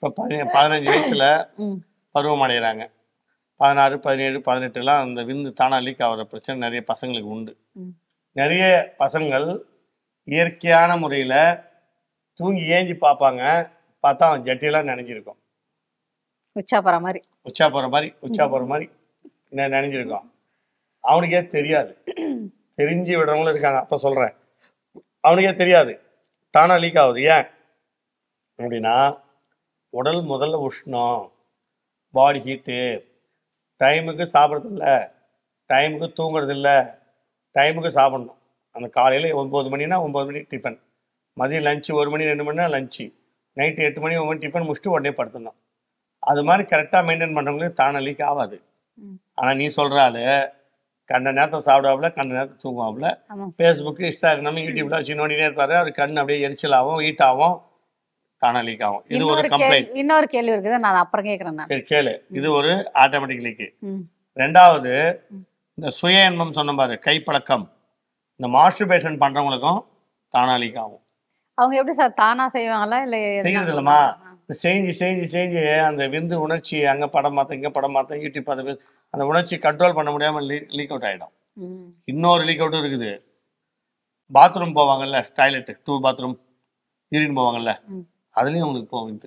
இப்போ 15 வயசுல ம். பருவம் அடைகிறாங்க. 16, 17, 18லாம் அந்த விந்து தானா லீக் ஆகிற பிரச்சனை நிறைய பசங்களுக்கு உண்டு. ம். நிறைய பசங்கள் இயற்கையான முறையில் தூங்கி ஏஞ்சி பார்ப்பாங்க. பார்த்தா அவன் ஜட்டியெல்லாம் நினைஞ்சிருக்கும். உச்சா போற மாதிரி உச்சா போகிற மாதிரி நினைஞ்சிருக்கும். அவனுக்கே தெரியாது. தெரிஞ்சு விடுறவங்களும் இருக்காங்க. அப்போ சொல்கிறேன், அவனுக்கே தெரியாது தானா லீக் ஆகுது. ஏன் அப்படின்னா உடல் முதல்ல உஷ்ணம், பாடி ஹீட்டு, டைமுக்கு சாப்பிட்றதில்ல, டைமுக்கு தூங்குறதில்ல, டைமுக்கு சாப்பிட்ணும். அந்த காலையில் 9 மணினா 9 மணிக்கு டிஃபன், மதியம் லஞ்சு 1 மணி 2 மணினா லஞ்சு, நைட்டு 8 மணி 9 மணி டிஃபன் முடிச்சுட்டு உடனே படுத்துடணும். அது மாதிரி கரெக்டாக மெயின்டைன் பண்ணுறவங்களுக்கு தானே லீக் ஆகாது. ஆனால் நீ சொல்கிற ஆள் கண்ட நேரத்தை சாப்பிடாப்புல, கண்ட நேரத்தை தூங்குவாப்புல, ஃபேஸ்புக்கு, இன்ஸ்டாகிராம், யூடியூப்ல வச்சு நோண்டினே இருப்பாரு. அவர் கண் அப்படியே எரிச்சலாகும், ஹீட் ஆகும், தானே லீக் ஆகும். இது ஒரு கம்ப்ளைண்ட். இன்னொரு கேள்வி இருக்குது, நான் அப்புறம் கேட்குறேன். சரி கேளு. இது ஒரு ஆட்டோமேட்டிக் லீக்கு. ரெண்டாவது, இந்த சுய இன்பம் சொன்ன பாரு, கைப்பழக்கம், இந்த மாஸ்டர்பேஷன் பண்றவங்களுக்கும் தானா லீக் ஆகும். அவங்க எப்படி சார் தானா செய்வாங்களா இல்லை செய்யறது இல்லைம்மா? செஞ்சு செஞ்சு செஞ்சு அந்த விந்து உணர்ச்சி அங்கே படம் பார்த்தேன், இங்கே படம் பார்த்தேன், யூடியூப் பார்த்து அந்த உணர்ச்சி கண்ட்ரோல் பண்ண முடியாமல் லீக் அவுட் ஆகிடும். இன்னொரு லீக் அவுட்டும் இருக்குது. பாத்ரூம் போவாங்கல்ல, டாய்லெட்டு, 2 பாத்ரூம், யூரின் போவாங்கல்ல, அதுலேயும் அவங்களுக்கு போகும்.